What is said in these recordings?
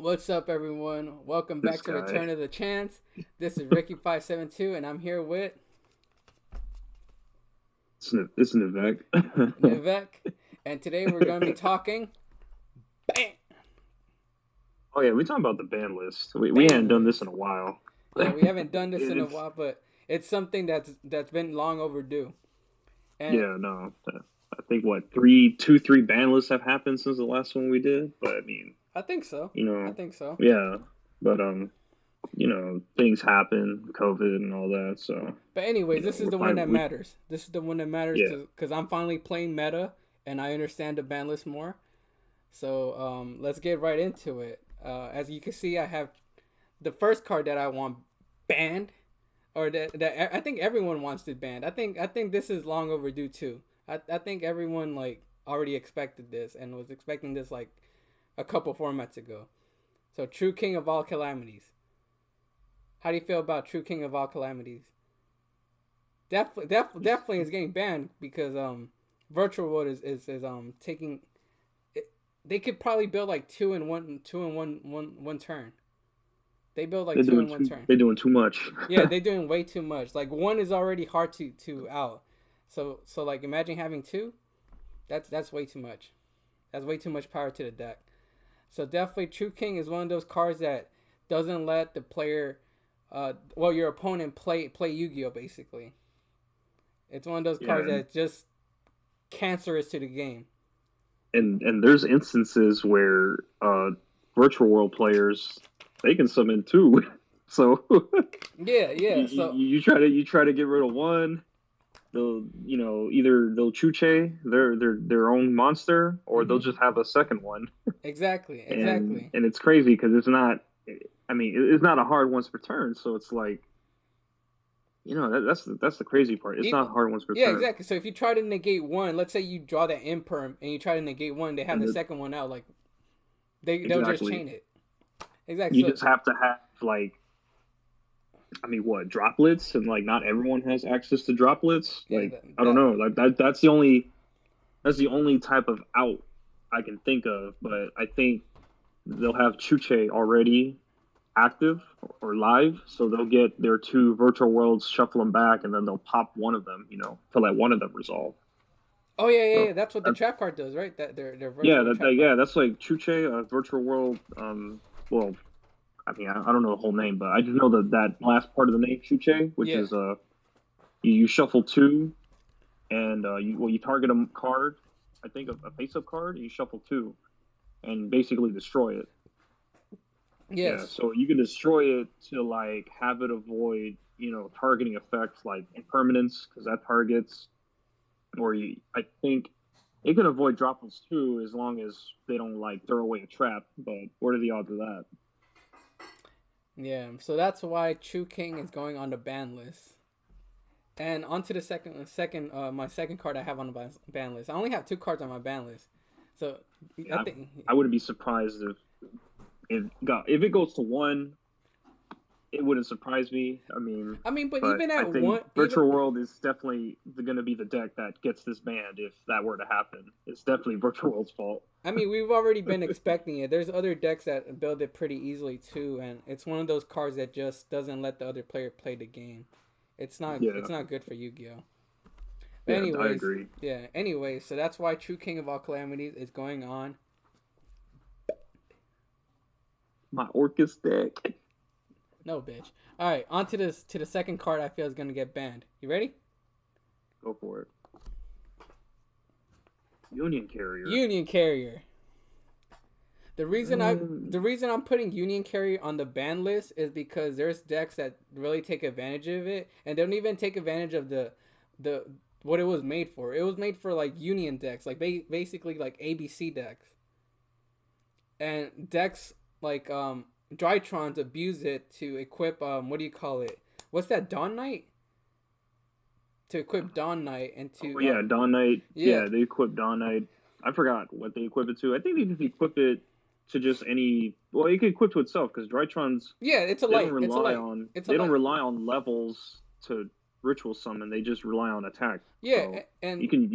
What's up, everyone? Welcome This back to guy. Return of the Chance. This is Ricky572, and I'm here with It's an event. Nivek. And today we're going to be talking bam, Oh yeah, we talking about the band list. We hadn't ban done this in list. a while. Yeah, we haven't done this in a It's while, but it's something that's been long overdue. And yeah, no. I think what three band lists have happened since the last one we did. But I mean, I think so. you I know, think so. yeah. But things happen, COVID and all that. So But anyways, this is we're the one fine. that matters. This is the one that matters Yeah, because I'm finally playing meta and I understand the ban list more. So let's get right into it. As you can see, I have the first card that I want banned, or that I think everyone wants it banned. I think this is long overdue too. I think everyone like already expected this and was expecting this like a couple formats ago. So True King of all calamities. How do you feel about True King of all calamities? Definitely is getting banned because Virtual World is taking. It, they could probably build like two in one turn. They build like two in one turn. they're doing too much. Yeah, they're doing way too much. Like one is already hard to out. So like imagine having two. That's way too much. That's way too much power to the deck. So definitely True King is one of those cards that doesn't let the player well your opponent play Yu-Gi-Oh basically. It's one of those Yeah, cards that's just cancerous to the game. and there's instances where virtual world players they can summon two. So Yeah, you, yeah. So you try to get rid of one, they'll either they'll chuche their own monster or they'll mhm. just have a second one. Exactly, and exactly. and it's crazy because it's not, I mean, it's not a hard once per turn, so it's like, that's the crazy part. It's Even not hard once per yeah, turn. exactly. So if you try to negate one, let's say you draw that imperm and you try to negate one, they have And the second one out. Like they'll just exactly, chain it. Exactly. you So just have to have, like, I mean, what, droplets, and like not everyone has access to droplets. yeah, Like, that, I don't that know. Like that's the only type of out I can think of. But I think they'll have Chuche already active or live, so they'll get their two virtual worlds, shuffle them back, and then they'll pop one of them, to let one of them resolve. oh yeah, yeah, So yeah. That's what the that, trap card does, right? That their yeah, virtual trap yeah, card. that's like Chuche, virtual world. Well, I mean, I don't know the whole name, but I just know that last part of the name, Chuche, which Yeah. is you shuffle two, and you target a card, I think a face-up card, and you shuffle two, and basically destroy it. Yeah, Yes. so you can destroy it to like have it avoid, targeting effects like impermanence because that targets, or I think it can avoid droplets too as long as they don't like throw away a trap. But what are the odds of that? Yeah. So that's why True King is going on the ban list. And onto the my second card I have on the ban list. I only have two cards on my ban list. So I Yeah, think I wouldn't be surprised if it goes to one. It wouldn't surprise me. I mean, I mean, but but even I at think one, even Virtual World is definitely going to be the deck that gets this banned if that were to happen. It's definitely Virtual World's fault. I mean, we've already been expecting it. There's other decks that build it pretty easily too, and it's one of those cards that just doesn't let the other player play the game. Yeah, It's not good for Yu-Gi-Oh. But yeah, I anyways, agree. yeah. Anyways, so that's why True King of all calamities is going on. My Orcus deck. No, bitch. All right, on to the second card I feel is gonna get banned. You ready? Go for it. Union Carrier. Union Carrier. Um, The reason I'm putting Union Carrier on the ban list is because there's decks that really take advantage of it, and they don't even take advantage of the what it was made for. It was made for like Union decks, like basically like ABC decks, and decks like Drytrons abuse it to equip what do you call it? What's that, Dawn Knight? To equip Dawn Knight and oh to yeah, Dawn Knight. yeah, Yeah, they equip Dawn Knight. I forgot what they equip it to. I think they just equip it to just any. Well, you can equip to itself because Drytrons, yeah. It's a they don't light. It's a rely light. on It's a they don't light. rely on levels to ritual summon. They just rely on attack. Yeah, So and you can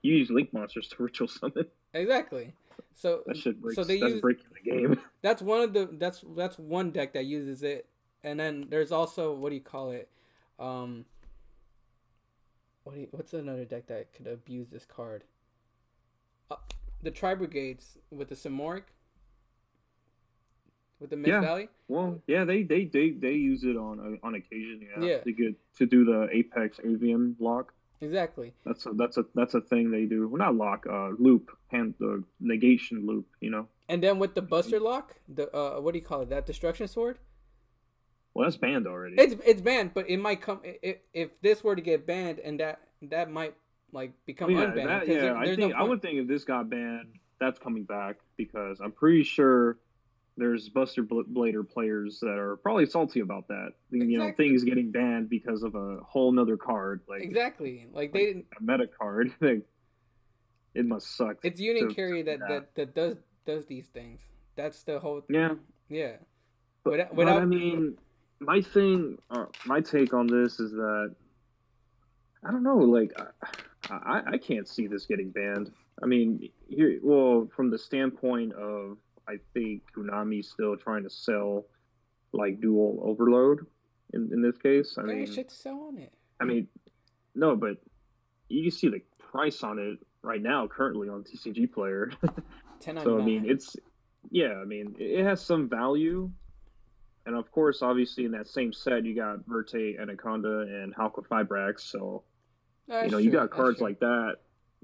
use link monsters to ritual summon. exactly. So That shit so breaks. they That's use breaking the game. that's one of the that's one deck that uses it, and then there's also what do you call it? Um, what's another deck that could abuse this card? Uh, the Tri Brigades with the Simoric with the Mist Yeah. Valley. Well, yeah, they use it on occasion. Yeah, Yeah, to get to do the Apex AVM lock. exactly. That's a thing they do. Well, not lock, loop, and the negation loop. And then with the Buster Lock, the what do you call it? That Destruction Sword. Well, that's banned already. It's banned, but it might come if this were to get banned, and that might like Oh become yeah, unbanned that because yeah. there's no I point. would think if this got banned, that's coming back because I'm pretty sure there's Buster Blader players that are probably salty about that. Exactly, Things getting banned because of a whole nother card, exactly. Like they like didn't. a meta card. It must suck It's Union to Carry see that that. does these things. That's the whole. Yeah, Yeah. but I Without. mean, my take on this is that I don't know. Like, I can't see this getting banned. I mean, from the standpoint of, I think Konami's still trying to sell like dual overload in this case. There ain't shit to sell on it. I mean, no, but you can see the price on it right now, currently on TCG Player. So I mean, 10.99. I mean, it has some value, and of course, obviously, in that same set, you got Verte, Anaconda, and Halqa Fibrax. So That's you true. got That's cards true. like that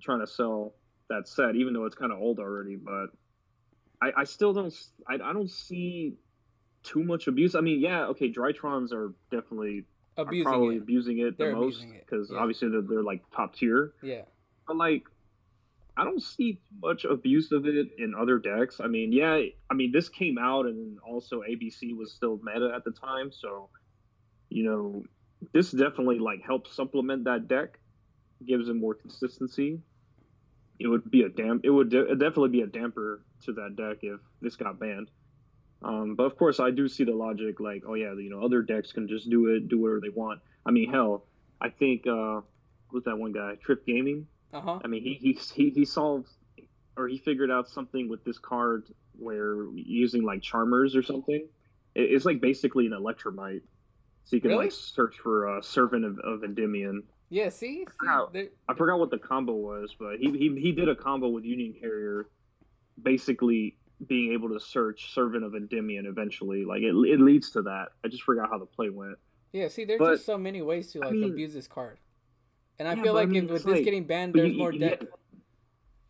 trying to sell that set, even though it's kind of old already. But I still don't I don't see too much abuse. I mean, yeah, okay, Drytrons are Abusing probably it. abusing it the They're most abusing it. because Yeah. obviously they're like top tier. Yeah. But like, I don't see much abuse of it in other decks. I mean, yeah, I mean this came out and also ABC was still meta at the time, so you know this definitely like helps supplement that deck, gives it more consistency. It would definitely be a damper to that deck if this got banned. But of course, I do see the logic. Like, oh yeah, other decks can just do whatever they want. I mean, hell, I think who's that one guy, Trip Gaming? Uh huh. I mean, he solved or he figured out something with this card where using like charmers or something. It's like basically an electromite, so you can like Really? search for Servant of Endymion. Yeah. See. I See. forgot, I forgot what the combo was, but he did a combo with Union Carrier, basically being able to search Servant of Endymion eventually. Like it leads to that. I just forgot how the play went. Yeah. See. There's But just so many ways to I like mean, abuse this card, and I yeah, feel but I like if mean, with it's this like, getting banned, but there's more deck.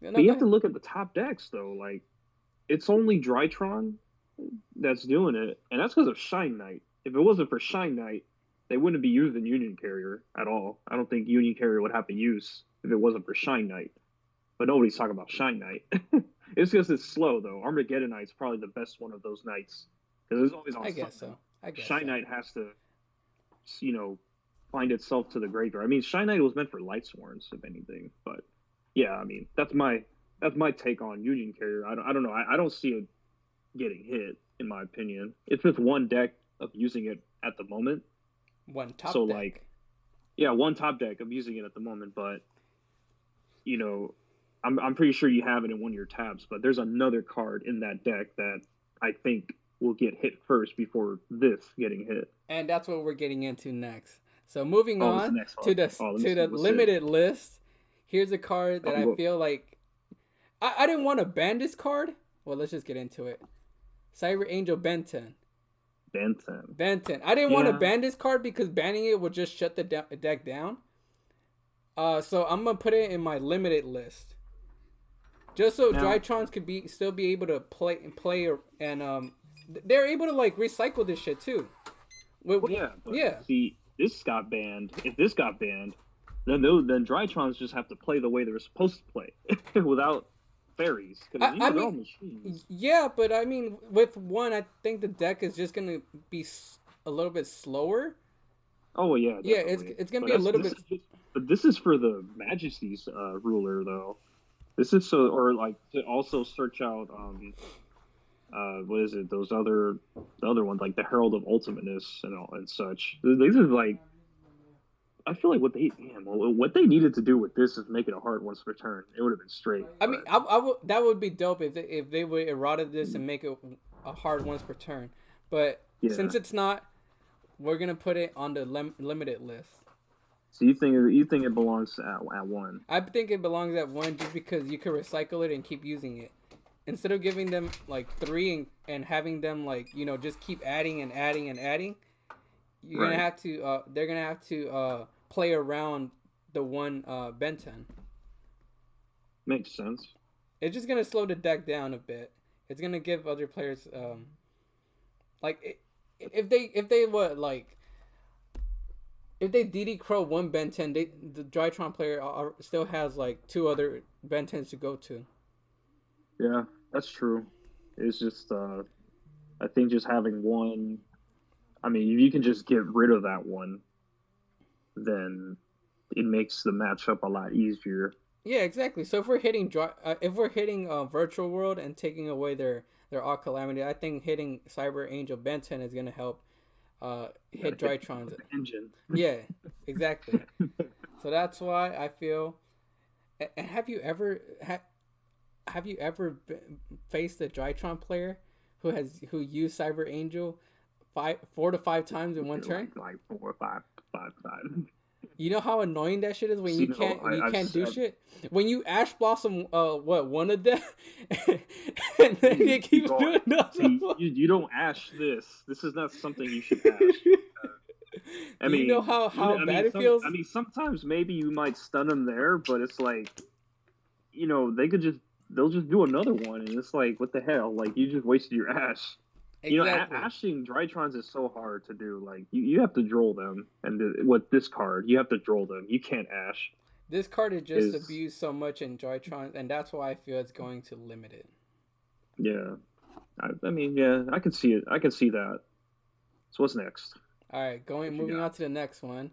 No. you Go have to ahead. look at the top decks though. Like it's only Drytron that's doing it, and that's because of Shine Knight. If it wasn't for Shine Knight, they wouldn't be using Union Carrier at all. I don't think Union Carrier would have to use if it wasn't for Shine Knight. But nobody's talking about Shine Knight. It's because it's slow though. Armageddon Knight's probably the best one of those knights because it's always on I guess summon. so. I guess Shine so. Knight has to, you know, find itself to the graveyard. I mean, Shine Knight was meant for Light Sworns, if anything. But yeah, I mean, that's my take on Union Carrier. I don't know. I don't see it getting hit in my opinion. It's just one deck of using it at the moment. One So top like, deck. yeah, one top deck of using it at the moment, but you know, I'm pretty sure you have it in one of your tabs, but there's another card in that deck that I think will get hit first before this getting hit. And that's what we're getting into next. So moving Oh, this is on the next one. Oh, let me to see. the What's it? limited list. Here's a card that Oh, I go. feel like I didn't want to ban this card. Well, let's just get into it. Cyber Angel Benton. Benton. Benton. I didn't want to Yeah. ban this card because banning it would just shut the deck down. So I'm gonna put it in my limited list, just so Now, Drytrons could still be able to play, and they're able to like recycle this shit too. well, yeah, but Yeah, see, this got banned. If this got banned, then Drytrons just have to play the way they're supposed to play without fairies because I they're all mean, machines. yeah, but I mean, with one, I think the deck is just gonna be a little bit slower. Oh yeah, Yeah, definitely. it's gonna But be a that's little this bit. is just, but this is for the Majesty's ruler though. This is so, or like to also search out what is it? The other ones like the Herald of Ultimateness and all and such. These are like I feel like what they needed to do with this is make it a hard once per turn. It would have been straight, I mean, but I would that would be dope if they would eroded this and make it a hard once per turn. But yeah. since it's not, we're gonna put it on the limited list. So you think it belongs at one? I think it belongs at one just because you could recycle it and keep using it instead of giving them like three and having them like just keep adding and adding and adding. You're gonna Right. have to. They're gonna have to play around the one Benton. Makes sense. It's just gonna slow the deck down a bit. It's gonna give other players like if they what like if they DD Crow one Benton, the Drytron player still has like two other Bentons to go to. Yeah, that's true. It's just I think just having one. I mean, if you can just get rid of that one, then it makes the matchup a lot easier. Yeah, exactly. So if we're hitting Virtual World and taking away their all calamity, I think hitting Cyber Angel Benton is gonna help You hit gotta hit Drytrons. with the engine. Yeah, exactly. So that's why I feel. And have you ever faced a Drytron player who used Cyber Angel 4 to 5 times in one turn? Like 4 or 5 times. You know how annoying that shit is when you See, no, can't when you can't do I've shit. When you Ash Blossom, one of them, and then you you keep go doing another see one. you don't ash this. This is not something you should ash. I Do you know mean, how I bad mean, it feels? sometimes maybe you might stun them there, but it's like they'll just do another one, and it's like, what the hell? Like, you just wasted your ash. Exactly. Ashing Drytrons is so hard to do. Like, you have to droll them, and with this card, you have to droll them. You can't ash. This card is just Is abused so much in Joytron, and that's why I feel it's going to limit it. Yeah. I mean, yeah, I can see it. I can see that. So what's next? All right, What you moving on got? to the next one.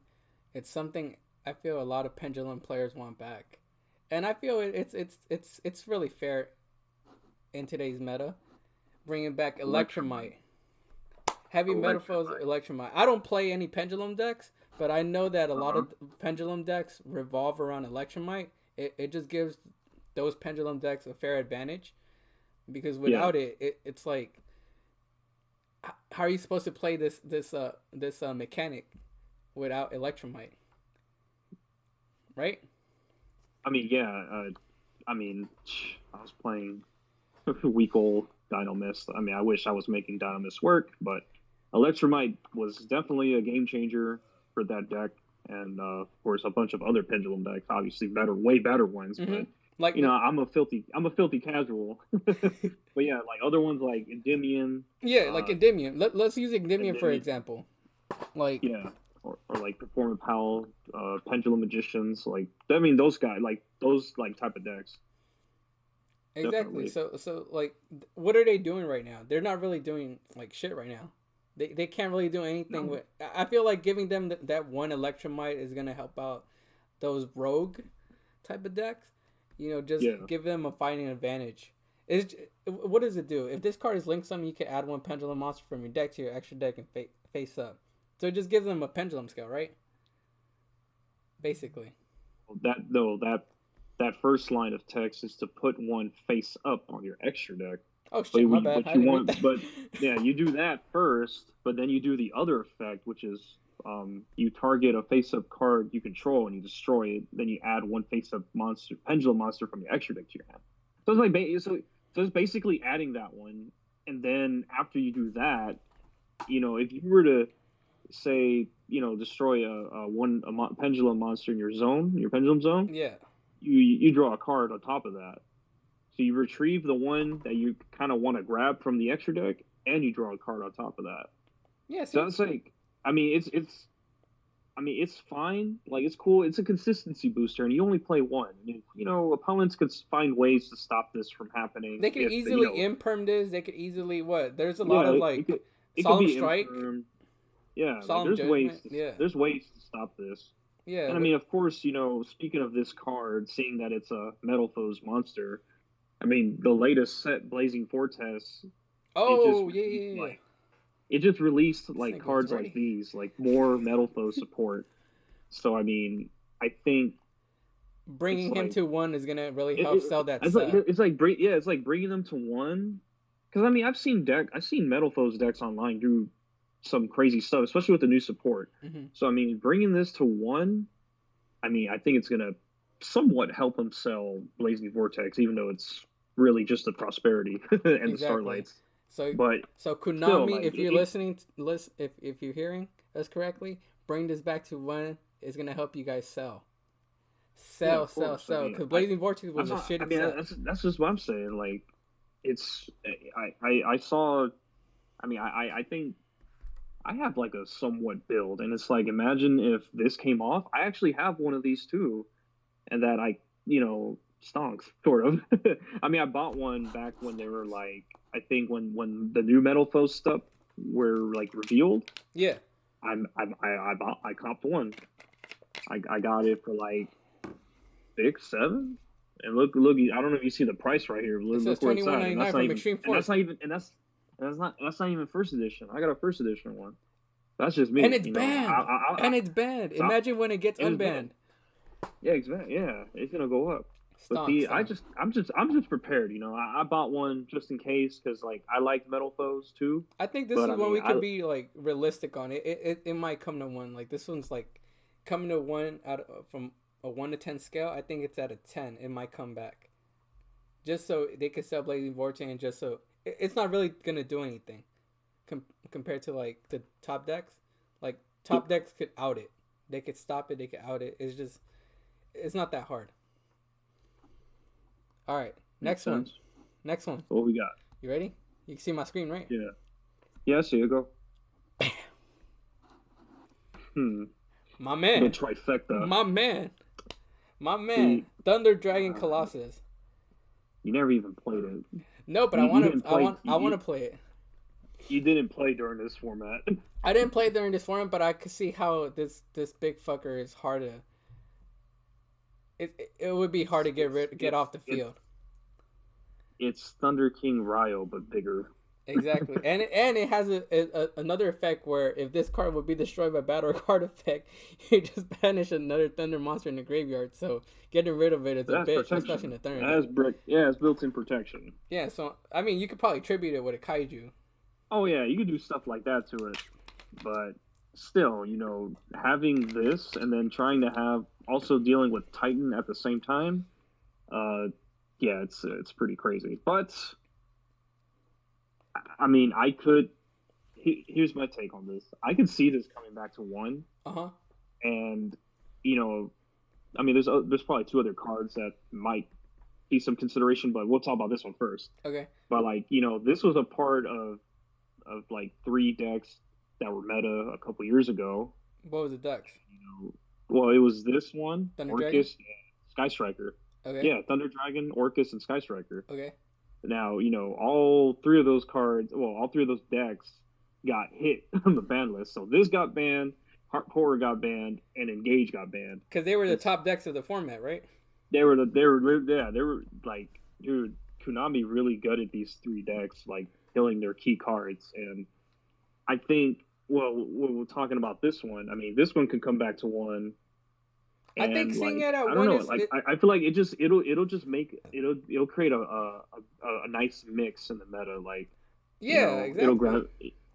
It's something I feel a lot of Pendulum players want back, and I feel it's really fair in today's meta, bringing back Electromite. Electromite. Heavy Metaphors Electromite. Electromite. I don't play any Pendulum decks, but I know that a Uh lot huh. of Pendulum decks revolve around Electromite. It just gives those Pendulum decks a fair advantage because Yeah. without it's like how are you supposed to play this mechanic without Electromite, right? I mean, yeah. I mean, I was playing week old Dino Mist. I mean, I wish I was making Dino Mist work, but Electromite was definitely a game changer for that deck, and of course a bunch of other Pendulum decks, obviously way better ones. Mm-hmm. But Like I'm a filthy casual. But yeah, like other ones like Endymion, yeah, like uh, Endymion. Let's use Endymion for Endymion, example. Like yeah, or like Performant Powell, Pendulum Magicians. Like I mean, those guys, like those like type of decks, exactly. definitely. So like, what are they doing right now? They're not really doing like shit right now. They can't really do anything No, with. I feel like giving them that one Electromite is gonna help out those rogue type of decks. Just yeah, give them a fighting advantage. What does it do? If this card is linked some, you can add one pendulum monster from your deck to your extra deck and face up. So it just gives them a pendulum scale, right? Basically. that first line of text is to put one face up on your extra deck. Oh shit, my bad. I didn't read that. But yeah, you do that first, but then you do the other effect, which is you target a face up card you control and you destroy it. Then you add one face up monster, pendulum monster from your extra deck to your hand. So it's like so it's basically adding that one, and then after you do that, if you were to say destroy a pendulum monster in your pendulum zone, Yeah. you draw a card on top of that. So you retrieve the one that you kind of want to grab from the extra deck, and you draw a card on top of that. Yeah. See, So it's like, I mean, it's fine. Like it's cool. It's a consistency booster, and you only play one. Opponents could find ways to stop this from happening they could if easily imperm this. They could easily what? There's a lot yeah, of it like could solemn be strike, imperm. Yeah, like solemn judgment. Yeah. there's ways to stop this. Yeah. And I mean, of course, speaking of this card, seeing that it's a Metal Foes monster, I mean, the latest set, Blazing Fortress, it just Oh yeah, released yeah. it just released This like nigga was cards like ready. these, like more Metal Foes support. So I mean, I think it's Bringing him like to one is gonna really help sell that set. it's like bringing them to one. Because I mean, I've seen Metal Foes decks online do some crazy stuff, especially with the new support. Hmm. So I mean, bringing this to one, I mean, I think it's gonna somewhat help them sell Blazing Vortex, even though it's really just the Prosperity and the Exactly. Starlights. So But so still, Konami, like if you're listening, listen, if you're hearing us correctly, bring this back to one is gonna help you guys sell, yeah, sell, of sell, course. I sell. mean, Because Blazing Vortex I'm was a not. I shitty mean, set. that's just what I'm saying. Like, it's I saw. I mean, I think I have like a somewhat build, and it's like imagine if this came off. I actually have one of these too, and that stonks sort of. I mean, I bought one back when they were like I think when the new Metal Foes stuff were like revealed. Yeah. I copped one. I got it for like 6, 7. And look! I don't know if you see the price right here. It says Look where it's at, and 21.99 from Extreme and that's Force, not even, that's not even first edition. I got a first edition one. That's just and me, it's banned. And it's banned. so I, Imagine when it gets and it's bad. unbanned. Yeah, exactly. Yeah, it's gonna go up. But Stonk, stonk. I'm just prepared. I bought one just in case because like I like Metal Foes too. I think this But is I when mean, we I could be like realistic on it. It might come to one. Like this one's like coming to one out of, from a 1 to 10 scale. I think it's at a 10. It might come back just so they could sell Blazing Vortex, and just so it's not really gonna do anything compared to like the top decks. Like top decks could out it. They could stop it. They could out it. It's just it's not that hard. All right, makes next one. sense. Next one. What we got? You ready? You can see my screen, right? Yeah. Yeah. So you go. Hmm. My The man. trifecta. My man. My man. See, Thunder Dragon uh, Colossus. you never even played it. No, but You didn't play. I want to play it. You didn't play during this format. I didn't play it during this forum, but I could see how this big fucker is hard to. It would be hard to get off the field. It's Thunder King Ryo, but bigger. Exactly, and it has another effect where if this card would be destroyed by battle card effect, you just banish another thunder monster in the graveyard. So getting rid of it is But a that's bitch, especially in protection. the third It deck. has brick. Yeah, it's built-in protection. Yeah, so I mean, you could probably tribute it with a kaiju. Oh yeah, you can do stuff like that to it, but still, having this and then trying to have also dealing with Titan at the same time, uh, yeah, it's pretty crazy. But I mean, I could. Here's my take on this. I could see this coming back to one, Uh huh. and you know, I mean, there's probably two other cards that might be some consideration, but we'll talk about this one first. Okay. But like, this was a part of like three decks that were meta a couple years ago. What was the ducks? Well, it was this one, Thunder Dragon. Orcus, and Sky Striker. Okay. Yeah, Thunder Dragon, Orcus, and Sky Striker. Okay. Now, all three of those cards, well, all three of those decks got hit on the ban list. So this got banned, Heart Horror got banned, and Engage got banned. Because they were the top decks of the format, right? They were like, dude, Konami really gutted these three decks, like killing their key cards. And I think, well, when we're talking about this one, I mean, this one could come back to one. I think And seeing like, it at I don't one know, is like I feel like it'll just make it'll create a nice mix in the meta. Like, yeah, it'll exactly.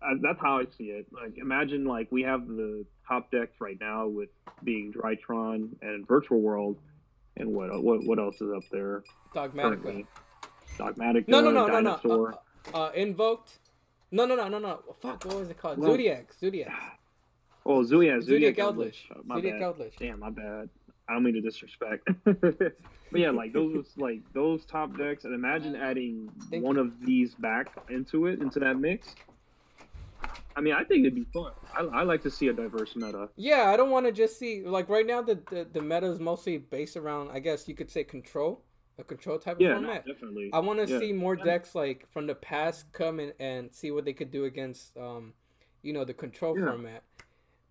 grab. That's how I see it. Like, imagine like we have the top decks right now with being Drytron and Virtual World, and what else is up there Dogmatica. currently? Dogmatica, No. Dinosaur. Invoked. No. Fuck, what was it called? Well, Zodiac. oh, Zodiac Eldritch. My Zodiac bad. Eldritch. Damn, my bad. I don't mean to disrespect. But yeah, like those top decks, and imagine adding one of these back into that mix. I mean, I think it'd be fun. I like to see a diverse meta. Yeah, I don't want to just see like right now the meta is mostly based around, I guess you could say, a control type of Yeah, no, format. definitely. I want to Yeah. see more decks like from the past come in and see what they could do against the control Yeah. format.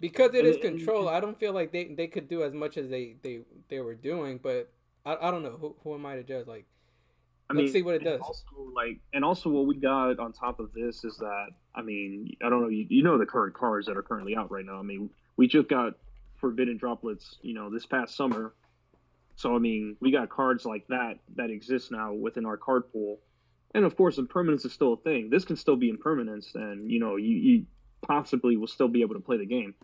Because it And, is control, I don't feel like they could do as much as they were doing, but I don't know. Who am I to judge? Like, let's see what it does. Also what we got on top of this is that, I mean, I don't know, you know the current cards that are currently out right now. I mean, we just got forbidden droplets, this past summer. So I mean, we got cards like that exist now within our card pool, and of course, impermanence is still a thing. This can still be impermanence, and you possibly will still be able to play the game.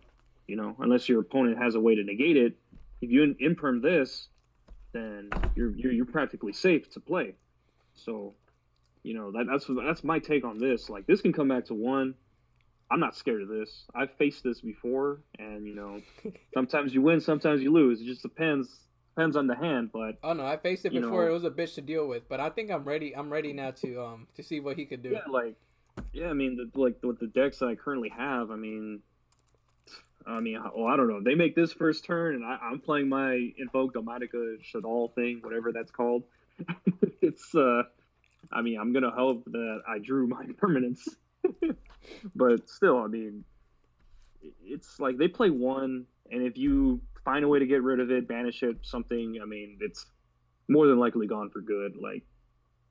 Unless your opponent has a way to negate it. If you imperm this, then you're practically safe to play. So, that's my take on this. Like, this can come back to one. I'm not scared of this. I've faced this before, and sometimes you win, sometimes you lose. It just depends on the hand. But Oh no, I faced it before. It was a bitch to deal with, but I think I'm ready. I'm ready now to see what he could do. I mean, with the decks that I currently have, well, I don't know. They make this first turn, and I'm playing my Invoke Domatica Shadal thing, whatever that's called. It's I'm gonna hope that I drew my permanence, but still, it's like they play one, and if you find a way to get rid of it, banish it, something, it's more than likely gone for good. Like,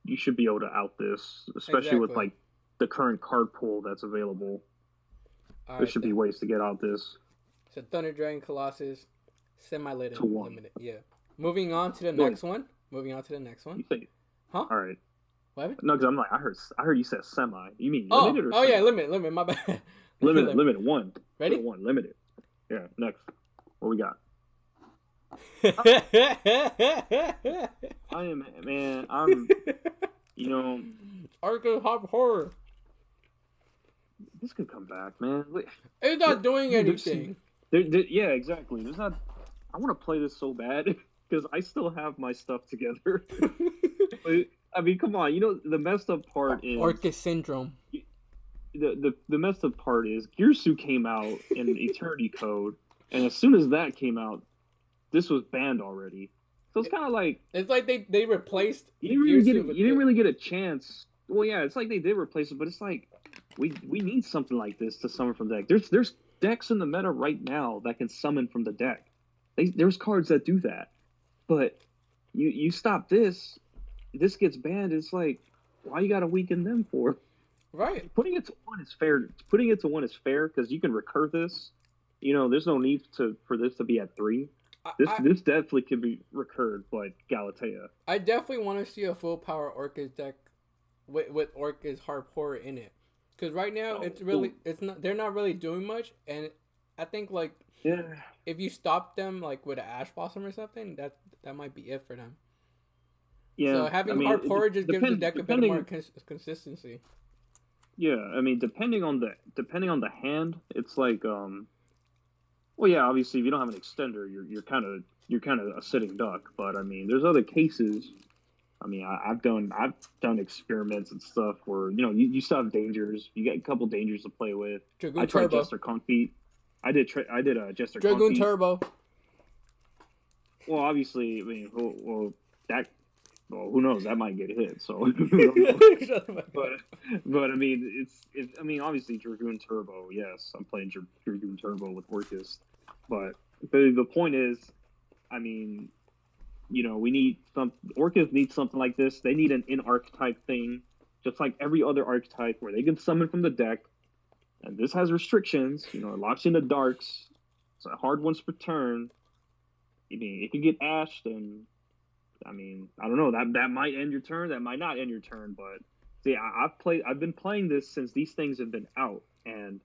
you should be able to out this, especially with like the current card pool that's available. There should be ways to get out this. So Thunder Dragon Colossus, limited. Yeah. Moving on to the next one. You say, huh? All right. What? No, because I'm like, I heard you said semi. You mean limited or semi? Yeah, limited. My bad. limited one. Ready? One limited. Yeah. Next, what we got? I'm Arkham Horror. This could come back, man. It's not doing anything. Yeah, exactly. There's not. I want to play this so bad because I still have my stuff together. Come on. The messed up part is Orcus Syndrome. The messed up part is Girsu came out in Eternity Code, and as soon as that came out, this was banned already. So it's kind of like they replaced. You didn't really get a chance. Well, yeah, it's like they did replace it, but it's like we need something like this to summon from the deck. There's decks in the meta right now that can summon from the deck. There's cards that do that, but you stop this gets banned. It's like, why you gotta weaken them for? Right. Putting it to one is fair. Putting it to one is fair because you can recur this. There's no need for this to be at 3. This definitely can be recurred like Galatea. I definitely want to see a full power Orcus deck with Orcus Harp Horror in it. Because right now they're not really doing much, and I think if you stop them like with an Ash Blossom or something, that might be it for them. Yeah, so having Harp Horror just gives the deck a bit more consistency. Yeah, depending on the hand, it's like well, yeah, obviously if you don't have an extender, you're kind of a sitting duck. But there's other cases. I've done experiments and stuff where you still have dangers. You get a couple dangers to play with. Dragoon I tried Turbo. Jester Concrete. I did a Jester Dragoon Concrete. Turbo. Well, obviously, who knows? That might get hit. So, but obviously Dragoon Turbo. Yes, I'm playing Dragoon Turbo with Orcus. But the point is, we need Orcus needs something like this. They need an in-archetype thing, just like every other archetype where they can summon from the deck. And this has restrictions. It locks in the darks. It's a hard once per turn. It can get ashed, and I don't know. That might end your turn. That might not end your turn. But see, I've been playing this since these things have been out, and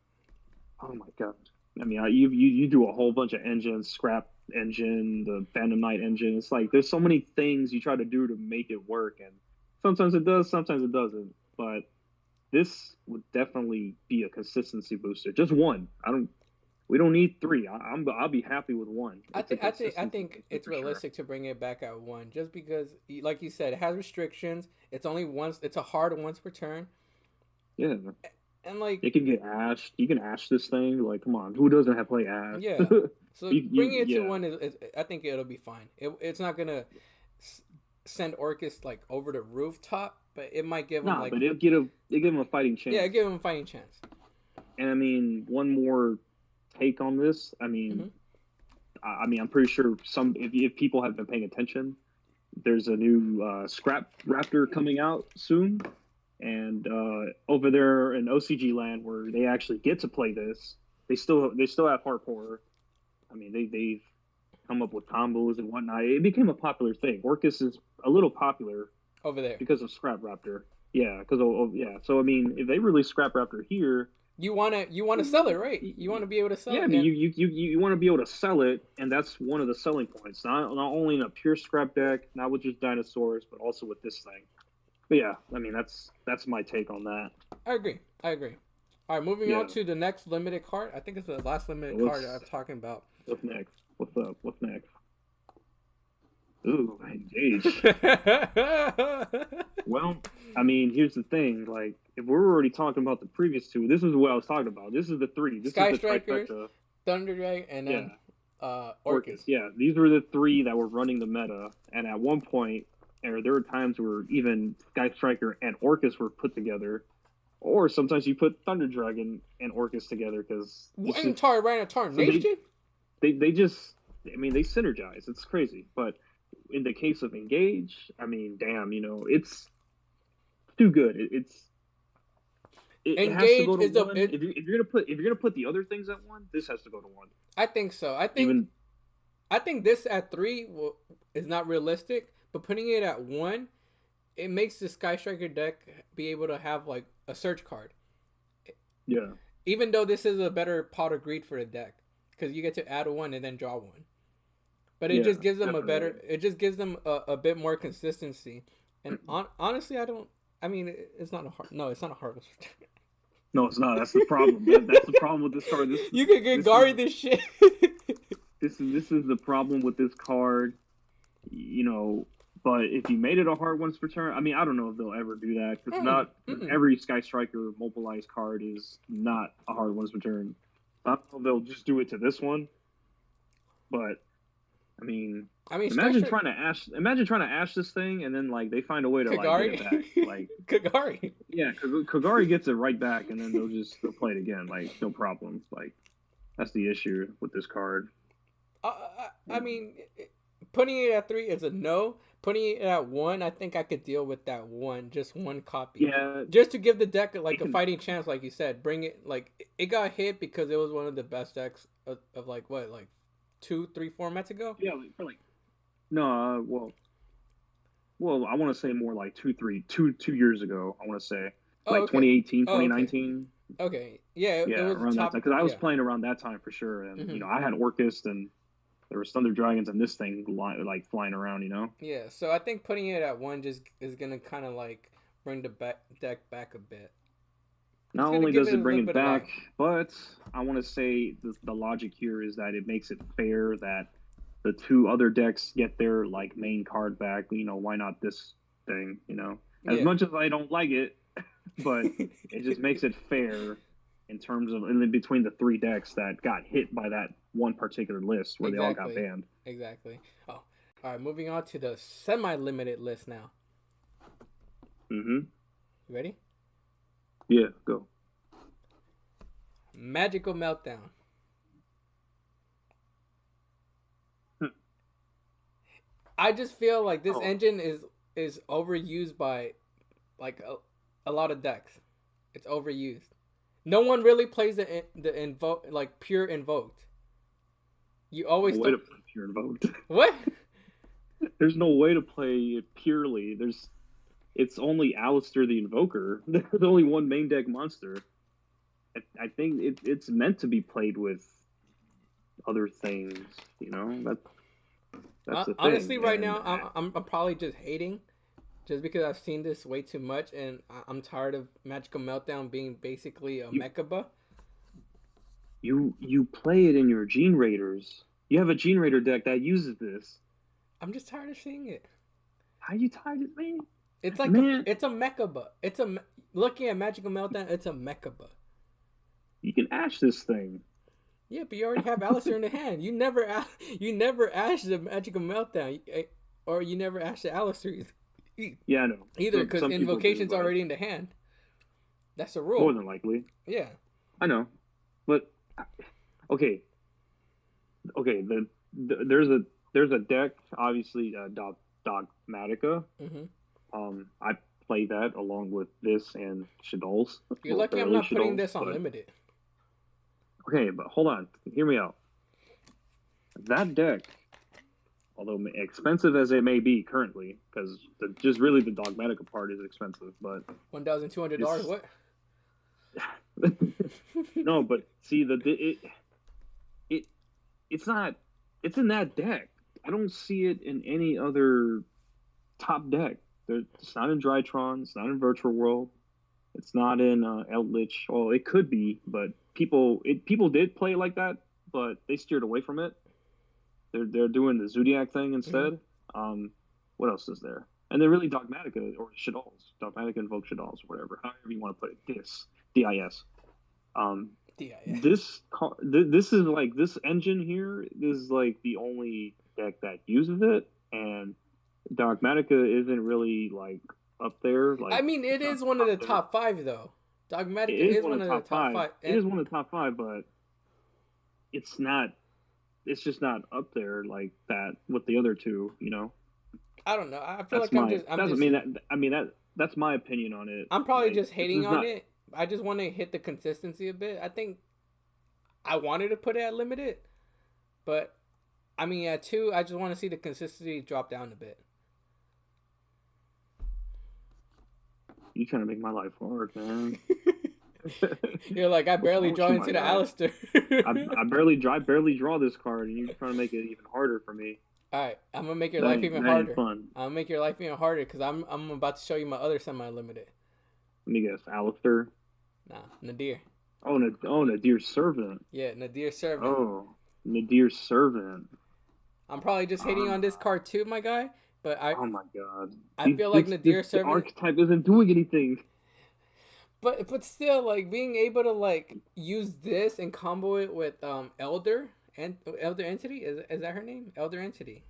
oh my god. You do a whole bunch of engines, Scrap engine, the Phantom Knight engine. It's like there's so many things you try to do to make it work, and sometimes it does, sometimes it doesn't. But this would definitely be a consistency booster. Just one. We don't need 3. I'll be happy with 1. I think it's realistic to bring it back at 1, just because, like you said, it has restrictions. It's only once. It's a hard once per turn. Yeah. And it can get ashed. You can ash this thing. Like, come on, who doesn't have play ash? Yeah. So bringing it to 1 I think it'll be fine. It's not gonna send Orcus over the rooftop, but it might give him but it'll give him a fighting chance. Yeah, give him a fighting chance. And one more take on this. I'm pretty sure if people have been paying attention, there's a new Scrap Raptor coming out soon. And over there in OCG land, where they actually get to play this, they still have Harp Horror. I mean, they've come up with combos and whatnot. It became a popular thing. Orcus is a little popular over there. because of Scrap Raptor. Yeah, because yeah. So I mean, if they release Scrap Raptor here, you wanna sell it, right? You want to be able to sell yeah, I it, mean, and you want to be able to sell it, and that's one of the selling points. Not only in a pure scrap deck, not with just dinosaurs, but also with this thing. But yeah, I mean, that's my take on that. I agree. I agree. All right, moving on Yeah. to the next limited card. I think it's the last limited So card that I'm talking about. what's next? What's up? What's next? Ooh, engage. Well, I mean, here's the thing. Like, if we're already talking about the previous two, this is what I was talking about. This is the three. This is Sky the Striker, trifecta. Thunder Drag, and Yeah, then Orcus. Orcus. Yeah, these were the three that were running the meta. And at one point, there were times where even Sky Striker and Orcus were put together. Or sometimes you put Thunder Dragon and Orcus together because Entire Rhinotaur Nation. they just, I mean, they synergize. It's crazy. But in the case of Engage, I mean, damn, it's too good. It has to Engage go to is the. one. If you're gonna put the other things at one, this has to go to one. I think so. Even I think this at 3 is not realistic, but putting it at 1, it makes the Sky Striker deck be able to have like a search card. yeah, Even though this is a better pot of greed for the deck, because you get to add 1 and then draw 1. But it yeah, just gives them definitely. it just gives them a bit more consistency. And honestly, I don't. I mean, it's not a hard. No, it's not a hard. No, it's not. That's the problem. That's the problem with this card. You can get Gary this shit. This is the problem with this card. You know, but if you made it a hard once per turn, I mean, I don't know if they'll ever do that because not every Sky Striker mobilized card is not a hard once per turn. I don't know if they'll just do it to this one, but I mean, imagine trying to ash this thing and then like they find a way to Kagari? like get it back. Like Kagari. yeah, Kagari gets it right back and then they'll play it again. Like no problem. Like that's the issue with this card. I mean, putting it at 3 is a no. Putting it at 1, I think I could deal with that just one copy. Yeah, just to give the deck like a fighting chance, like you said. Bring it like it got hit because it was one of the best decks of like what, like 2, 3 formats ago. Yeah, for like no, well, I want to say more like 2 years ago. I want to say like okay. 2018, 2019. Okay, yeah, yeah, it was around top, that time because I was playing around that time for sure, and I had Orcus and there was Thunder Dragons and this thing like flying around, Yeah, so I think putting it at 1 just is gonna kind of like bring the deck back a bit. Not only does it bring it back, but I want to say the logic here is that it makes it fair that the 2 other decks get their like main card back. Why not this thing? As much as I don't like it, but it just makes it fair in terms of in between the 3 decks that got hit by that one particular list where they all got banned. Exactly. Oh, all right. Moving on to the semi-limited list now. You ready? Yeah, go. Magical Meltdown. I just feel like this engine is overused by like a lot of decks. It's overused. No one really plays the invoke like pure invoked. You always way to play pure invoked. What? There's no way to play it purely. It's only Alistair the Invoker. There's only one main deck monster. I think it's meant to be played with other things. That's the thing. Honestly, right now I'm probably just hating, just because I've seen this way too much, and I'm tired of Magical Meltdown being basically a Mechaba. You play it in your Gene Raiders. You have a Gene Raider deck that uses this. I'm just tired of seeing it. How you tired of me? It's like it's a Mechaba. Looking at Magical Meltdown, it's a Mechaba. You can ash this thing. Yeah, but you already have Alistair in the hand. You never ash the Magical Meltdown, or you never ash the Alistair. Yeah, I know. Either because Invocation's already in the hand. That's a rule. More than likely. Yeah. I know, but okay. There's a deck, obviously, Dogmatica. I play that along with this and Shadol's. You're lucky I'm not putting this on limited. Okay, but hold on. Hear me out. That deck, although expensive as it may be currently, because just really the Dogmatica part is expensive, but $1,200. What? no, but see it it's not it's in that deck. I don't see it in any other top deck. It's not in Drytron. It's not in Virtual World. It's not in Eldritch. Well, it could be, but people did play it like that, but they steered away from it. They're doing the Zodiac thing instead. Mm-hmm. What else is there? And they're really Dogmatica or Shaddolls. Dogmatica Invoke Shaddolls, whatever. However you want to put it. DIS. This is like this engine here is like the only deck that uses it, and Dogmatica isn't really like up there. Like, I mean, it is one of the top 5 though. Dogmatica is one of the top 5. It is one of the top 5, but it's not. It's just not up there like that with the other two. You know. I don't know. I feel that's my opinion on it. I'm probably just hating on it. I just want to hit the consistency a bit. I think I wanted to put it at limited, but I mean at 2, I just want to see the consistency drop down a bit. You trying to make my life hard, man. You're like, I barely draw into the Alistair. I barely draw this card, and you're trying to make it even harder for me. All right, I'm gonna make your life even harder. I'm gonna make your life even harder because I'm about to show you my other semi-limited. Let me guess, Alistair. Nah, Nadir. Oh, Nadir Servant. Yeah, Nadir Servant. Oh, Nadir Servant. I'm probably just hating on this card too, my guy. But oh my god, I feel like Nadir Servant. The archetype isn't doing anything. But still, like being able to like use this and combo it with Elder Entity is that her name? Elder Entity.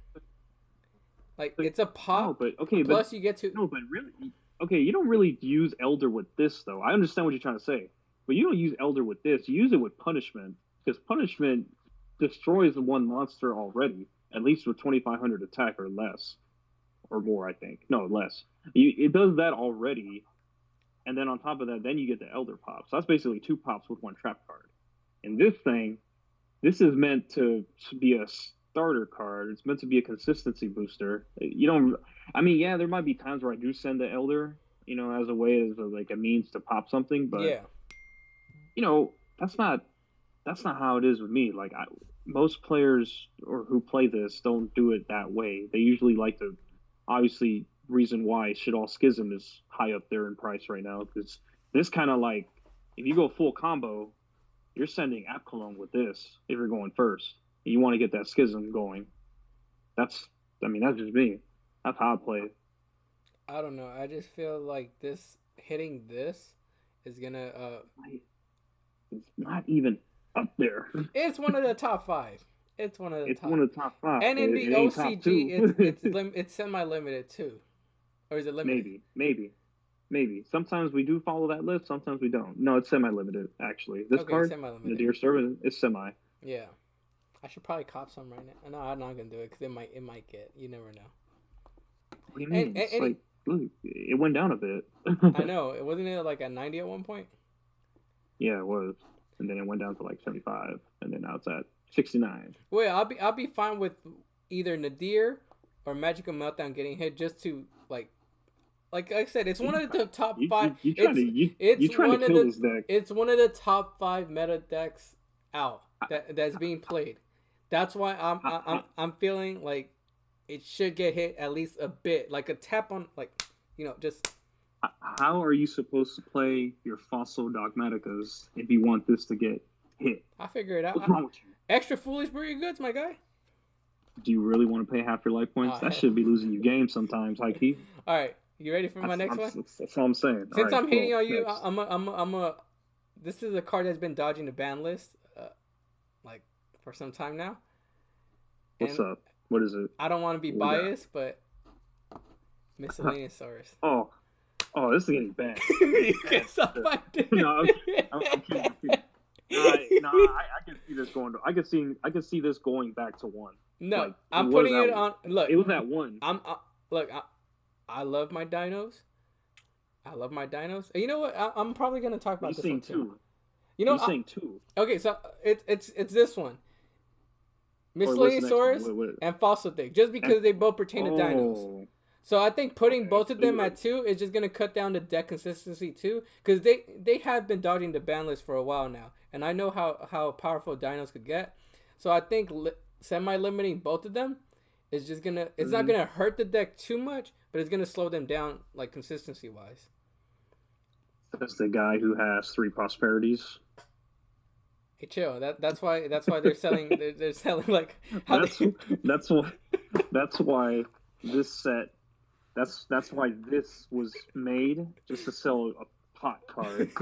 Like it's a pop. No, but okay, plus you get to but really, okay, you don't really use Elder with this though. I understand what you're trying to say, but you don't use Elder with this. You use it with Punishment because Punishment destroys the one monster already, at least with 2,500 attack or less, or more. I think less. It does that already. And then on top of that, then you get the Elder pop. So that's basically 2 pops with 1 trap card. And this is meant to be a starter card. It's meant to be a consistency booster. There might be times where I do send the Elder, as a way, as a means to pop something. But, that's not how it is with me. Like, most players who play this don't do it that way. They usually like to, obviously, reason why Shaddol Schism is high up there in price right now, because this kind of like, if you go full combo, you're sending App Cologne with this if you're going first. You want to get that Schism going. That's just me. That's how I play it. I don't know. I just feel like hitting this is gonna it's not even up there. It's one of the top 5. It's one of the top 5. And in the OCG, it's semi-limited too. Or is it limited? Maybe. Sometimes we do follow that list. Sometimes we don't. No, it's semi-limited, actually. This card, Nadir Servant, is semi. Yeah. I should probably cop some right now. No, I'm not going to do it because it might get. You never know. What do you mean? Look, it went down a bit. I know. Wasn't it like at 90 at one point? Yeah, it was. And then it went down to like 75. And then now it's at 69. Well, I'll be fine with either Nadir or Magical Meltdown getting hit just to like I said, it's one of the top 5. It's one of the top 5 meta decks out that's being played. That's why I'm feeling like it should get hit at least a bit, like a tap on, just. How are you supposed to play your Fossil Dogmaticas if you want this to get hit? I figure it out. What's wrong with you? Extra foolish breed goods, my guy. Do you really want to pay half your life points? That should be losing you games sometimes, high key. All right, you ready for my next one? That's all I'm saying. Since I'm hating on you, next. This is a card that's been dodging the ban list, for some time now. What's up? What is it? I don't want to be biased, but Miscellaneous Saurus. Oh, this is getting bad. You can't stop my dick. No, I'm kidding. I can see this going. I can see this going back to 1. No, I'm putting it on. Look, it was at 1. I love my dinos. You know what? I'm probably gonna talk about this one too. You're saying 2. Okay, so it's this one. Or what's the next one? Miscellaneous and Fossildick, just And because they both pertain to dinos. oh, So I think putting okay. both of So them you at 2 is just gonna cut down the deck consistency too, because they have been dodging the ban list for a while now, and I know how powerful dinos could get. So I think semi limiting both of them is just gonna it's not mhm. gonna hurt the deck too much, but it's gonna slow them down like consistency wise. That's the guy who has three prosperities. Hey, chill. That's why they're selling like how That's they. that's why that's why this set that's why this was made just to sell a pot card,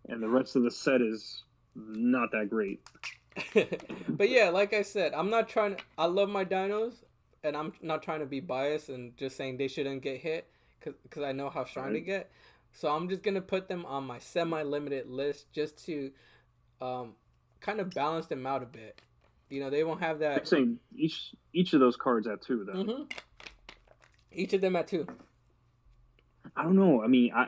and the rest of the set is not that great. But yeah, like I said, I'm not trying to. I love my dinos, and I'm not trying to be biased and just saying they shouldn't get hit because I know how strong Right? they get. So I'm just gonna put them on my semi-limited list just to um, kind of balance them out a bit. You know, they won't have You're that. saying each of those cards at two then. Hmm. Each of them at 2. I don't know. I mean, I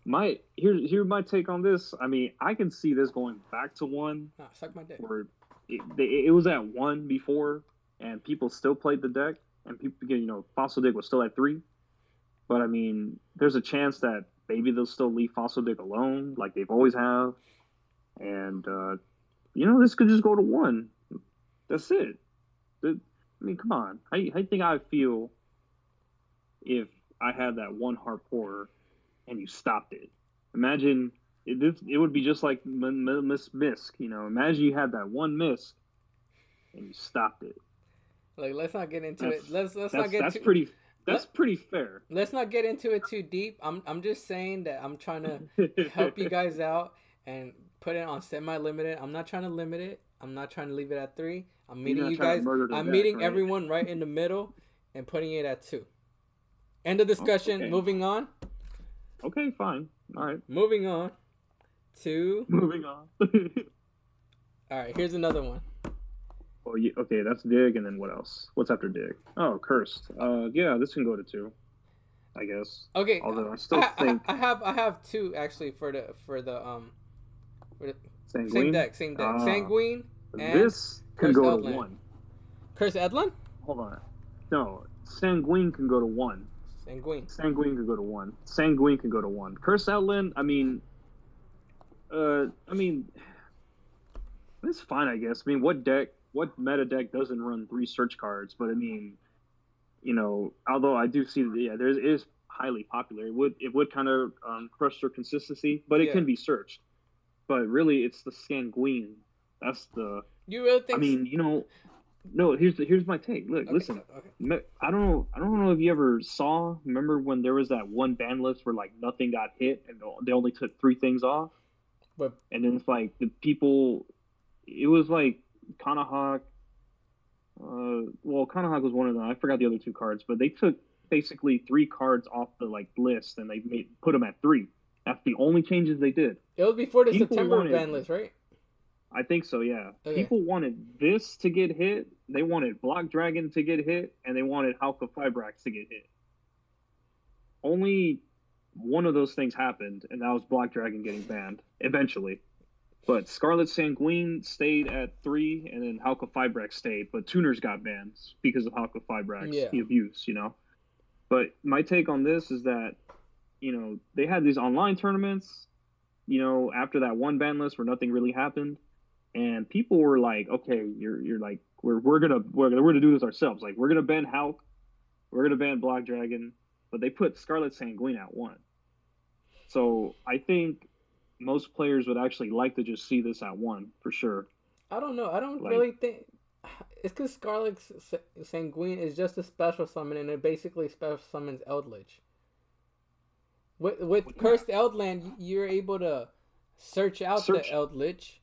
my here's my take on this. I mean, I can see this going back to one Nah, suck my dick. where it was at one before, and people still played the deck, and people, Fossil Dick was still at three. But I mean, there's a chance that maybe they'll still leave Fossil Dick alone, like they've always have, and this could just go to one. That's it. I mean, come on. How do you think I feel if I had that one Harpour and you stopped it? Imagine it would be just like Miss Misk. Imagine you had that one Misk and you stopped it. Like, let's not get into it. That's Let's not that's get that's too. pretty that's Let pretty fair. Let's not get into it too deep. I'm just saying that I'm trying to help you guys out and put it on semi limited. I'm not trying to limit it. I'm not trying to leave it at 3. I'm You're meeting not you trying to guys. murder the I'm deck, meeting right? everyone right in the middle and putting it at 2. End of Oh, discussion. okay. Moving on. Okay, fine. All right. Moving on to. Moving on. All right. Here's another one. Oh, yeah, okay, that's Dig, and then what else? What's after Dig? Oh, Cursed. Yeah, this can go to two, I guess. Okay. Although I still think I have 2 actually for the same Sanguine. deck, same deck. Ah, Sanguine and this can Cursed go to Eldland. one. Cursed Eldland? Hold on. No, Sanguine can go to one. Sanguine. Sanguine can go to one. Sanguine can go to one. Cursed Outland. I mean, it's fine, I guess. I mean, what meta deck doesn't run 3 search cards? But I mean, although I do see that, yeah, there is highly popular. It would kind of crush their consistency, but it Yeah. can be searched. But really, it's the Sanguine. That's the. You really I think? mean, no. Here's my take. Look, Okay, listen. okay. I don't know if you ever saw. Remember when there was that one ban list where like nothing got hit and they only took 3 things off, But and then it's like the people. It was like Kanahawk. Well, Kanahawk was one of them. I forgot the other 2 cards, but they took basically 3 cards off the like list and they put them at 3. That's the only changes they did. it was before the People September wanted, ban list, right? I think so, yeah. Okay. People wanted this to get hit. They wanted Block Dragon to get hit, and they wanted Halka Fibrax to get hit. Only one of those things happened, and that was Block Dragon getting banned eventually. But Scarlet Sanguine stayed at 3, and then Halka Fibrax stayed. But Tuners got banned because of Halka Fibrax, Yeah. the abuse, But my take on this is that, they had these online tournaments, after that one ban list where nothing really happened, and people were like, okay, you're like, we're gonna do this ourselves. Like, we're gonna ban Hulk, we're gonna ban Black Dragon, but they put Scarlet Sanguine at 1. So I think most players would actually like to just see this at 1 for sure. I don't know. I don't Like, really think it's because Scarlet Sanguine is just a special summon, and it basically special summons Eldritch. With Cursed Eldland, you're able to search out the search, Eldritch,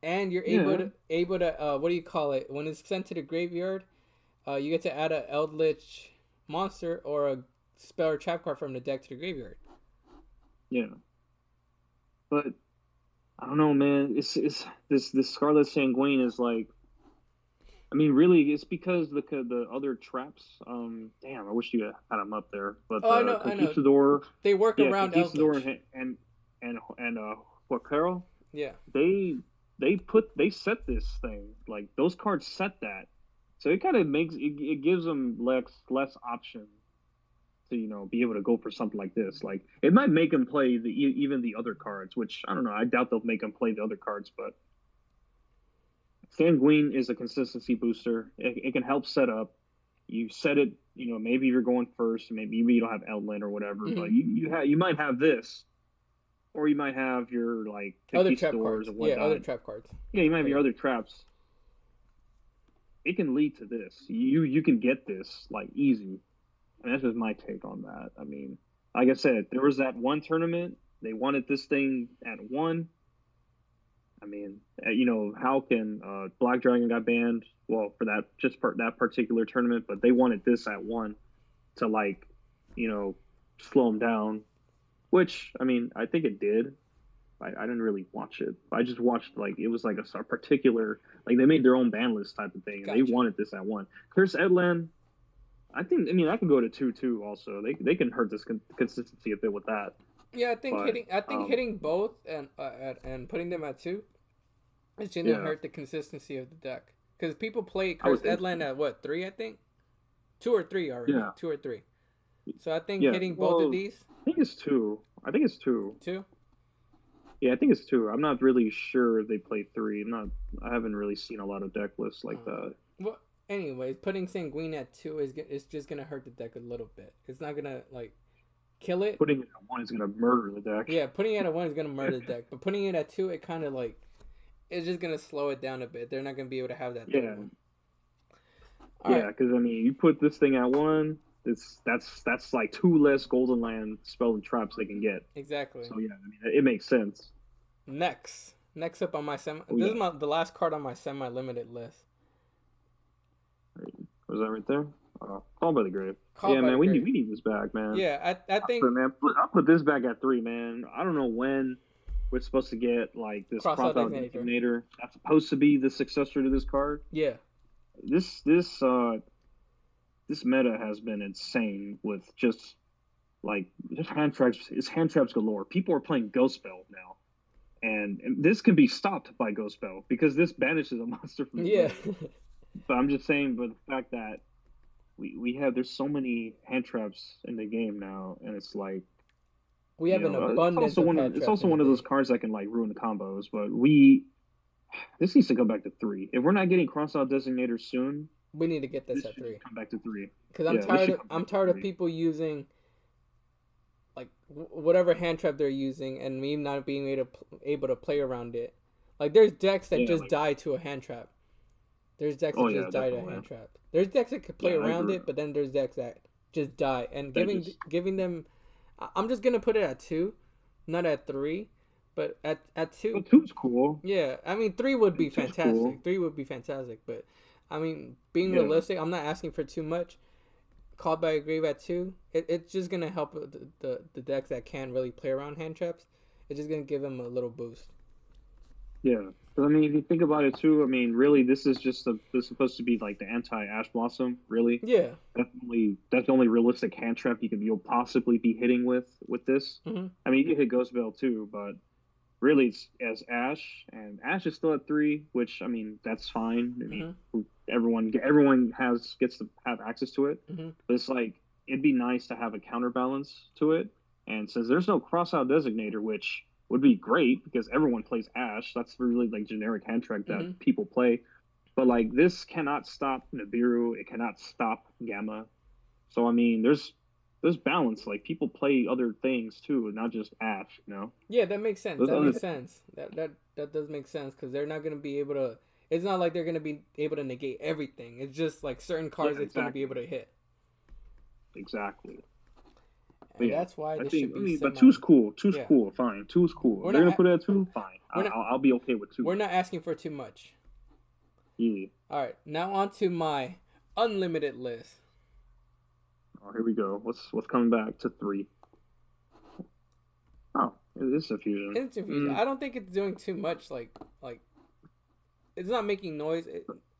and you're yeah, able to what do you call it when it's sent to the graveyard? You get to add a Eldritch monster or a spell or trap card from the deck to the graveyard. yeah. But I don't know, man. It's this Scarlet Sanguine is like, I mean, really, it's because the other traps. Damn, I wish you had them up there. But Oh, I know. Conquistador, They work yeah, around Conquistador Eldritch. and what Carol? Yeah. They they set this thing like those cards set that, so it kind of it gives them less option to be able to go for something like this. Like it might make them play even the other cards, which I don't know. I doubt they'll make them play the other cards, but Sanguine is a consistency booster. It can help set up. You set it. Maybe you're going first. Maybe you don't have Outland or whatever, but you might have this, or you might have your like Other Conquistadors trap cards. and Yeah, whatnot. other trap cards. Yeah, you might have your other traps. It can lead to this. You can get this like easy, and that's just my take on that. I mean, like I said, there was that one tournament. They wanted this thing at one. I mean, how can Black Dragon got banned? Well, for that particular tournament, but they wanted this at one to like, slow them down. Which I mean, I think it did. I didn't really watch it. I just watched like it was like a particular like they made their own ban list type of thing, and Gotcha. they wanted this at one. Curse Edland, I mean I can go to 2-2 also. They can hurt this consistency a bit with that. Yeah, I think hitting both and putting them at 2 is gonna hurt the consistency of the deck because people play Curse Edland at what 3? I think 2 or 3 already. Yeah. 2 or 3. So I think hitting both of these. I think it's 2. I think it's 2. 2. Yeah, I think it's 2. I'm not really sure if they play 3. I haven't really seen a lot of deck lists like that. Well, anyways, putting Sanguine at 2 is just gonna hurt the deck a little bit. It's not gonna like kill it. Putting it at 1 is gonna murder the deck. Yeah, putting it at 1 is gonna murder the deck, but putting it at 2, it kind of like it's just gonna slow it down a bit. They're not gonna be able to have that. Yeah. Because I mean, you put this thing at 1. That's like 2 less golden land spell and traps they can get. Exactly. So yeah, I mean it makes sense. Next up on my this is the last card on my semi-limited list. Was that right there? Call by the Grave. Man, we need this back, man. Yeah, I think. I'll put this back at 3, man. I don't know when we're supposed to get like this Crossout Designator. That's supposed to be the successor to this card. Yeah. This meta has been insane with just like hand traps galore. People are playing Ghost Spell now, and this can be stopped by Ghost Spell because this banishes a monster from the game. But I'm just saying, but the fact that there's so many hand traps in the game now, and it's like we have an abundance. It's also one of those cards that can like ruin the combos. But this needs to go back to 3. If we're not getting Crossout Designator soon, we need to get this at 3. Come back to 3 because I'm tired of people using like whatever hand trap they're using and me not being able to play around it. Like there's decks that just die to a hand trap. There's decks that just die to a hand trap. There's decks that could play around it, but then there's decks that just die. And giving them, I'm just gonna put it at 2, not at 3, but at 2. Well, 2's cool. Yeah, I mean 3 would be fantastic. Cool. 3 would be fantastic, but I mean being realistic, I'm not asking for too much. Called by a Grave at 2, it's just gonna help the decks that can really play around hand traps. It's just gonna give them a little boost. Yeah. I mean, if you think about it too, I mean, really, this is supposed to be like the anti-Ash Blossom, really. Yeah. That's the only realistic hand trap you'll possibly be hitting with this. Mm-hmm. I mean, you can hit Ghost Bell too, but really, it's as Ash, and Ash is still at 3, which I mean, that's fine. I mean, everyone gets to have access to it, but it's like it'd be nice to have a counterbalance to it. And since there's no Crossout Designator, which would be great because everyone plays Ash. That's really like generic hand track that people play. But like this cannot stop Nibiru. It cannot stop Gamma. So I mean, there's balance. Like people play other things too, not just Ash. Yeah, that makes sense. That makes sense. That does make sense because they're not gonna be able to. It's not like they're gonna be able to negate everything. It's just like certain cards it's gonna be able to hit. Exactly. And that's why this should be. But 2's cool. 2's cool. Fine. 2's cool. They're gonna put it at 2. Fine. I'll be okay with 2. We're not asking for too much. Yeah. All right. Now on to my unlimited list. Oh, here we go. What's coming back to 3? Oh, it is a fusion. It's a fusion. I don't think it's doing too much. Like it's not making noise.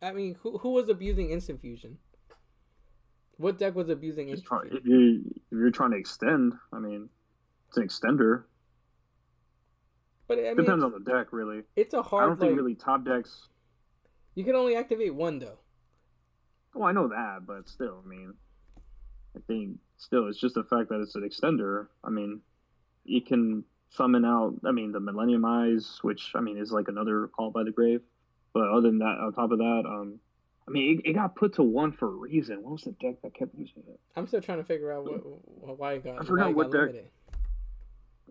I mean, who was abusing instant fusion? What deck was abusing instant fusion? If you're trying to extend, I mean, it's an extender. But I mean, Depends on the deck, really. it's a I hard don't think like really top decks. you can only activate one though. Oh, I know that, but still, I mean, I think still it's just the fact that it's an extender. I mean, you can summon out. I mean, the Millennium Eyes, which I mean is like another Call by the Grave. But other than that, on top of that, I mean, it got put to one for a reason. What was the deck that kept using it? I'm still trying to figure out why I why forgot it got what deck limited.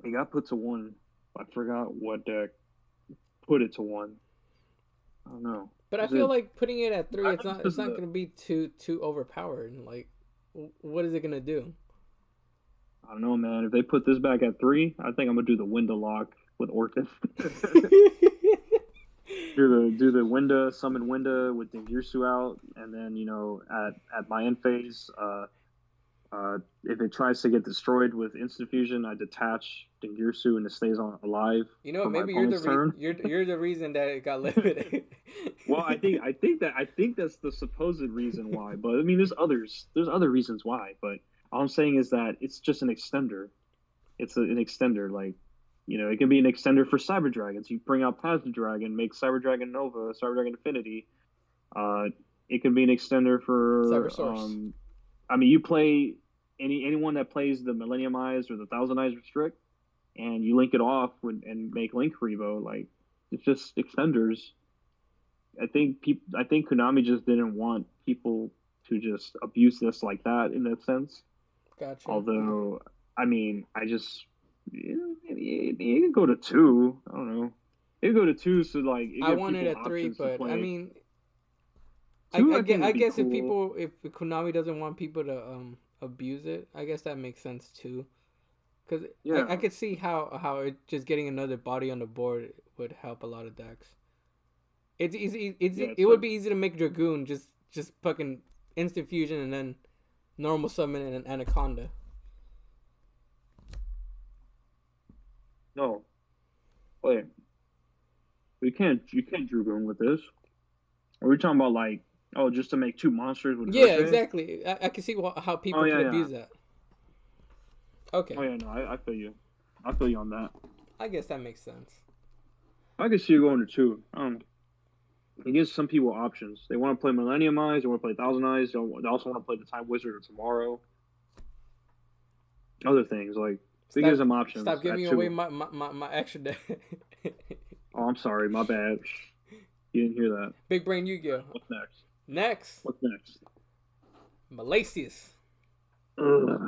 it got put to one. I forgot what deck put it to one. I don't know. But I Is feel it? like putting it at three, I think it's it's because of not the. gonna be too overpowered. Like, what is it gonna do? I don't know, man. If they put this back at three, I think I'm gonna do the window lock with Orchid. Do the Winda, summon Winda with Dingirsu out, and then at my end phase, if it tries to get destroyed with instant fusion, I detach Dingirsu and it stays on alive You know what? for my Maybe you're opponent's turn. you're the reason that it got limited. Well, I think that's the supposed reason why, but I mean, there's other reasons why, but all I'm saying is that it's just an extender. An extender, like it can be an extender for Cyber Dragons. You bring out Plasma Dragon, make Cyber Dragon Nova, Cyber Dragon Infinity. Uh, it can be an extender Cyber for. Source. I mean, you play anyone that plays the Millennium Eyes or the Thousand Eyes Restrict, and you link it off and make Link Revo. Like it's just extenders. I think Konami just didn't want people to just abuse this like that in that sense. Gotcha. Although, I mean, it can go to two. I don't know. It can go to two, so like it I give wanted people a three, options to but I play. mean, Two, I think I would be guess cool. if Konami doesn't want people to abuse it, I guess that makes sense too. Because Yeah, I could see how it just getting another body on the board would help a lot of decks. It's easy. yeah. It It's would like be easy to make Dragoon just fucking instant fusion and then normal summon and an Anaconda. no, wait. You can't Dragoon with this. Are we talking about like just to make two monsters with Yeah, Ricochet? exactly. I can see how Oh people yeah, could yeah. abuse that. Oh Okay, yeah, no, I feel you. I feel you on that. I guess that makes sense. I can see you going to two. It gives some people options. They want to play Millennium Eyes. They want to play Thousand Eyes. They also want to play the Time Wizard or Tomorrow. Other things like it gives them Stop options at giving away two. my extra deck. Oh, I'm sorry, my bad. You didn't hear that. Big Brain All right, Yu-Gi-Oh. what's next? Next, What's next? Malasius. Ugh.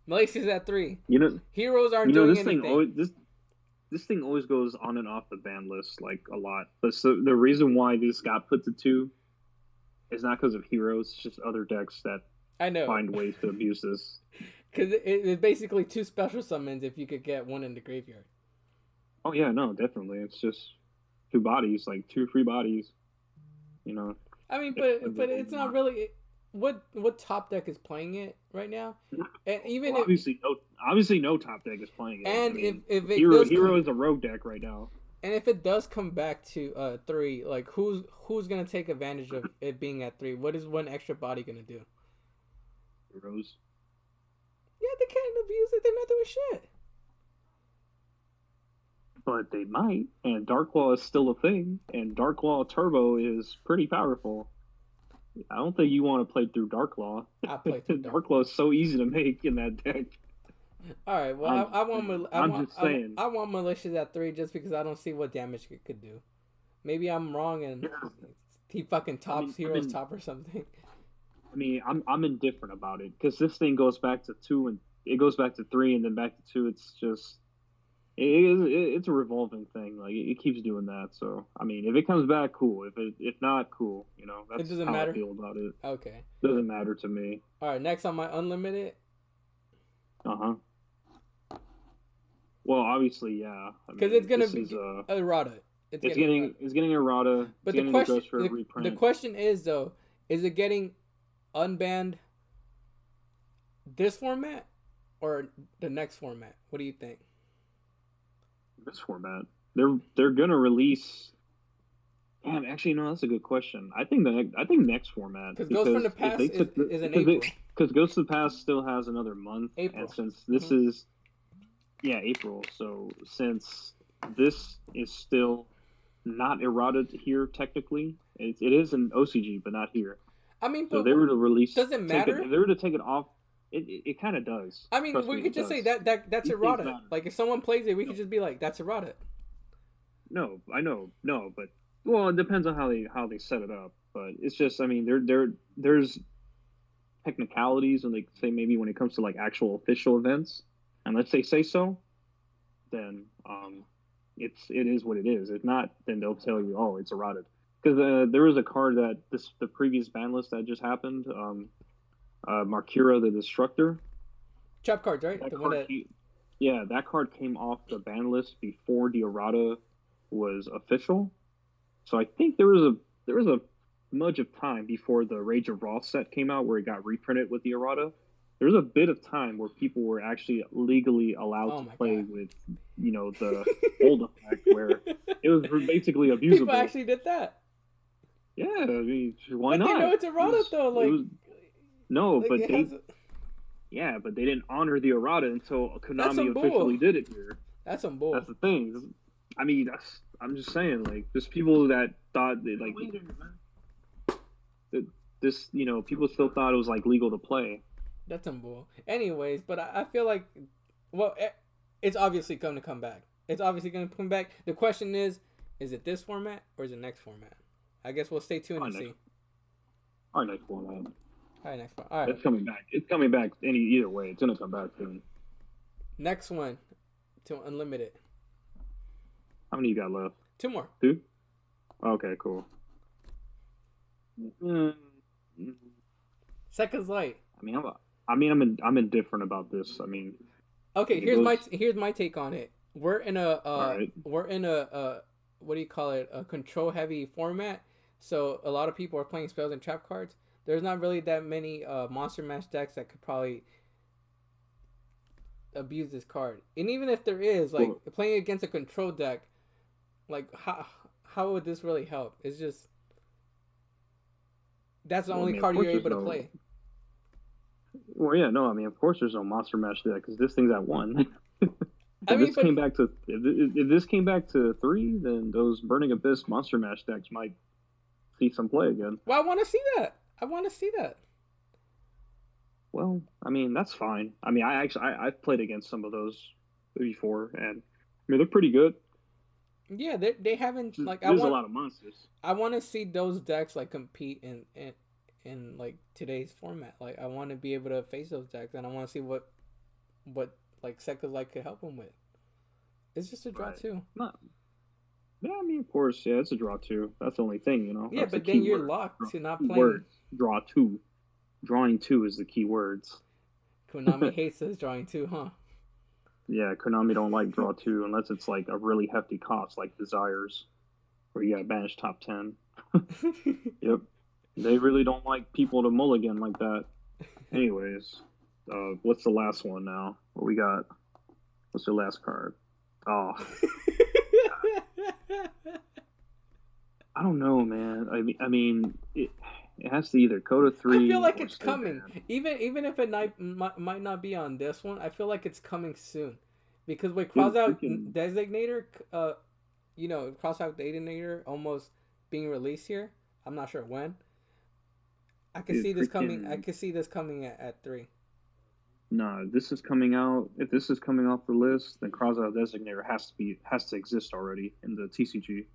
Malasius at 3. You know, Heroes aren't doing this thing anything. always this thing always goes on and off the ban list like a lot. But so the reason why this got put to two is not because of heroes. It's just other decks that I know. find ways to abuse this. Because it's basically two special summons if you could get one in the graveyard. Oh yeah, no, definitely. It's just two bodies, like two free bodies. You know, I mean, it depends but on what it's you not want. really what top deck is playing it right now, and even Well, if obviously no top deck is playing it. I and mean, if it hero does hero come is a rogue deck right now. and if it does come back to 3, like who's gonna take advantage of it being at 3? What is one extra body gonna do? Heroes, Yeah, they can't abuse it. They're not doing shit. but they might. And Darklaw is still a thing, and Darklaw Turbo is pretty powerful. I don't think you want to play through Darklaw. I play through Darklaw Darklaw. is so easy to make in that deck. All right. Well, I'm just saying. I'm just saying. I want malicious at 3 just because I don't see what damage it could do. Maybe I'm wrong and Yeah. he fucking I mean, tops heroes top or something. I'm indifferent about it because this thing goes back to two and it goes back to three and then back to two. It's just it's a revolving thing. Like it keeps doing that. So I mean, if it comes back, cool. If not, cool. It That's doesn't how I matter. feel about it. Okay. Doesn't matter to me. All right. Next on my unlimited. Uh huh. Well, obviously, yeah. I Because mean, it's gonna this be is errata. it's getting errata. It's But getting the Ghost for a the reprint. question is though, is it getting unbanned this format or the next format? What do you think? This format. They're gonna release. Damn, actually, no, that's a good question. I think next format Because Ghost from because the if they Past took is in April. because Ghost of the Past still has another month, and April. since this is April, so since this is still not errata here technically. It is an OCG, but not here. I mean, So if but they were to does it take it, matter? if they were to take it off, it kind of does. I mean, Trust we me, could it just say does. that's These things errata. matter. Like if someone plays it, we could No, just be like, that's errata. no, I know, no, but well, it depends on how they set it up. But it's just, I mean, there's technicalities, and they say maybe when it comes to like actual official events, and let's say so, then it is what it is. If not, then they'll tell you, oh, it's eroded. Because there was a card that the previous ban list that just happened, Markira the Destructor. Trap cards, right? That The one card, that. yeah, that card came off the ban list before the errata was official. So I think there was a smudge of time before the Rage of Raw set came out where it got reprinted with the errata. There was a bit of time where people were actually legally allowed Oh to my play god. with, the old effect where it was basically People abusable. actually did that, Yeah, I mean, why but they know not? it's It errata was, though. it was no, Like but it has. they didn't honor the errata until That's Konami some bull. officially did it here. That's some That's bull. the thing. I mean, I'm just saying, like, there's people that thought that, like, that this, people still thought it was like legal to play. That's some bull. Anyways, but I feel like, well, it's obviously going to come back. It's obviously going to come back. The question is it this format or is it next format? I guess we'll stay tuned and see. Our next one, All right, next one. All right, it's coming back. It's coming back either way. It's gonna come back soon. next one to unlimited. How many you got left? 2 more. 2. Okay, cool. Seconds light. I'm indifferent about this. I mean, Okay, here's my take on it. We're in a all right. what do you call it? A control heavy format. So a lot of people are playing spells and trap cards. There's not really that many monster mash decks that could probably abuse this card. And even if there is, like Well, playing against a control deck, like how would this really help? It's just that's the well, I only mean, of card course you're there's able to no. play. Well, yeah, no. I mean, of course there's no monster mash there because this thing's at 1. I If mean, this but came back to if this came back to 3, then those Burning Abyss monster mash decks might see some play again. well, I want to see that. I want to see that. Well, I mean that's fine. I mean, I've played against some of those before, and I mean they're pretty good. Yeah, they haven't like There's a lot of monsters. I want to see those decks like compete in like today's format. Like I want to be able to face those decks, and I want to see what like Seconds Light could help them with. It's just a draw Right. too. Not. Yeah, I mean, of course, yeah, it's a draw 2. That's the only thing, Yeah, That's the but key then you're word. locked to not Key playing. words. Draw 2. Drawing 2 is the key words. Konami hates us drawing too, huh? Yeah, Konami don't like draw 2 unless it's like a really hefty cost, like Desires, where you got to banish top 10. Yep. They really don't like people to mulligan like that. Anyways, what's the last one now? What we got? What's the last card? Oh, I don't know, man. I mean, it has to either go to I feel 3 like or it's stay coming. banned. Even if it might not be on this one, I feel like it's coming soon. Because with Dude, crossout freaking designator, crossout designator almost being released here. I'm not sure when. I could dude, see this coming. I freaking could see this coming at 3. nah. This is coming out. If this is coming off the list, then crossout designator has to exist already in the TCG.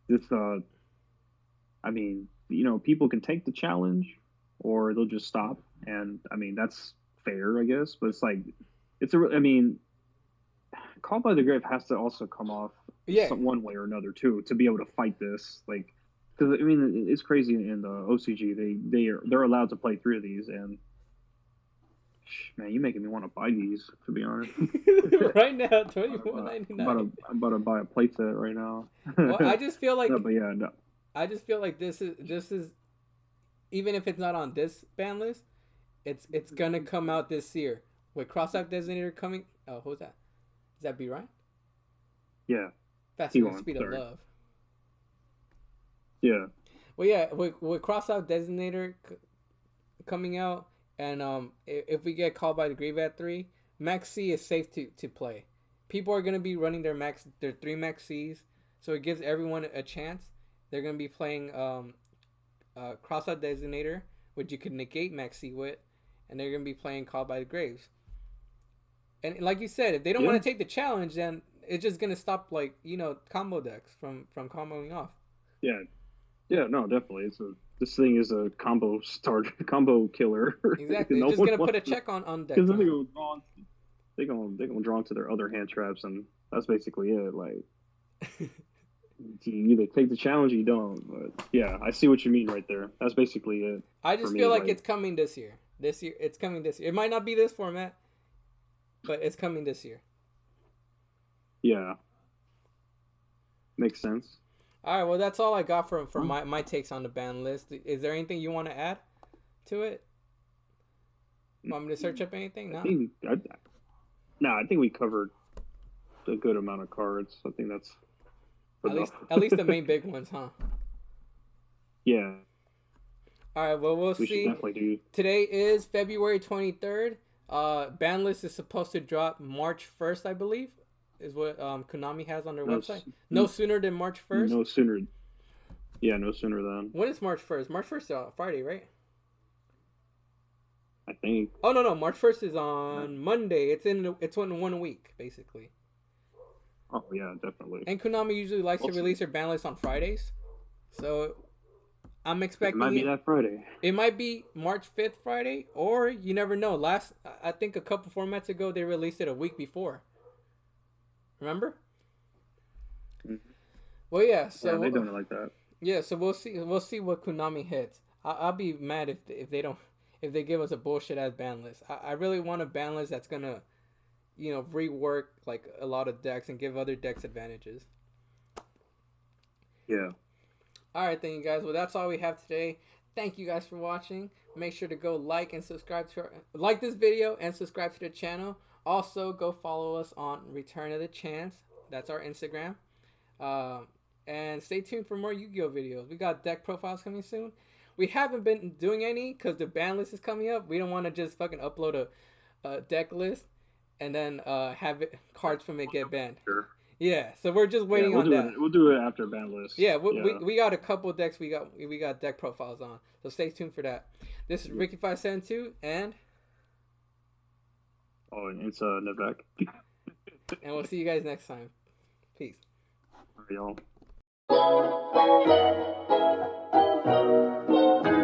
This I mean, people can take the challenge or they'll just stop. And I mean, that's fair, I guess. But it's like, I mean, Call by the Grave has to also come off Yeah, one way or another too to be able to fight this. Like, because I mean, it's crazy in the OCG. They're allowed to play 3 of these, and man, you're making me want to buy these. To be honest, right now, $24.99. I'm about to buy a playset right now. Well, I just feel No, like but yeah, no. this is even if it's not on this ban list, it's gonna come out this year with crossout designator coming. Oh, who's that? Is that B Ryan? Yeah, Faster than speed of love. yeah. Well, yeah, with crossout designator coming out, and if we get called by the grave at 3, Max C is safe to play people are gonna be running their 3 max Cs, so it gives everyone a chance. They're gonna be playing Crossout Designator, which you can negate max C with, and they're gonna be playing Call by the Graves. And like you said, if they don't Yeah. want to take the challenge, then it's just gonna stop like combo decks from comboing off. Yeah. Yeah. No, definitely. This thing is a combo killer. Exactly, it's No just one gonna put wants a check on deck because then time. they gonna draw into their other hand traps, and that's basically it. Like you either take the challenge or you don't. But yeah, I see what you mean right there. That's basically it I for just me. feel like Like it's coming this year. This year, it's coming this year. It might not be this format, but it's coming this year. yeah, makes sense. All right, well, that's all I got for my takes on the ban list. Is there anything you want to add to it? Want me to search up anything? I No. think I, no, I think we covered a good amount of cards. I think that's enough. At least the main big ones, huh? Yeah, All right, well, we'll we should see. definitely do. Today is February 23rd. Ban list is supposed to drop March 1st, I believe, is what Konami has on their website. No sooner than March 1st. No sooner. Yeah, no sooner than. When is March 1st? March 1st is Friday, right? I think. Oh no, March 1st is on Monday. It's in 1 week basically. Oh yeah, definitely. And Konami usually likes to release their ban list on Fridays, so I'm expecting it might be that Friday. It might be March 5th Friday, or you never know. I think a couple formats ago they released it a week before. Remember? Mm-hmm. Well, yeah. So yeah, they done it like that. Yeah, so we'll see. We'll see what Konami hits. I'll be mad if they don't, if they give us a bullshit ass ban list. I really want a ban list that's gonna, rework like a lot of decks and give other decks advantages. Yeah. All right, thank you guys. Well, that's all we have today. Thank you guys for watching. Make sure to go like and subscribe to like this video and subscribe to the channel. Also, go follow us on Return of the Chance. That's our Instagram. And stay tuned for more Yu-Gi-Oh videos. We got deck profiles coming soon. We haven't been doing any because the ban list is coming up. We don't want to just fucking upload a deck list and then have cards from it get banned. Sure. Yeah, so we're just waiting on that. We'll do it after ban list. Yeah, we got a couple decks. We got deck profiles on. So stay tuned for that. This is Ricky572 and it's Nevek. And we'll see you guys next time. Peace. All right, y'all.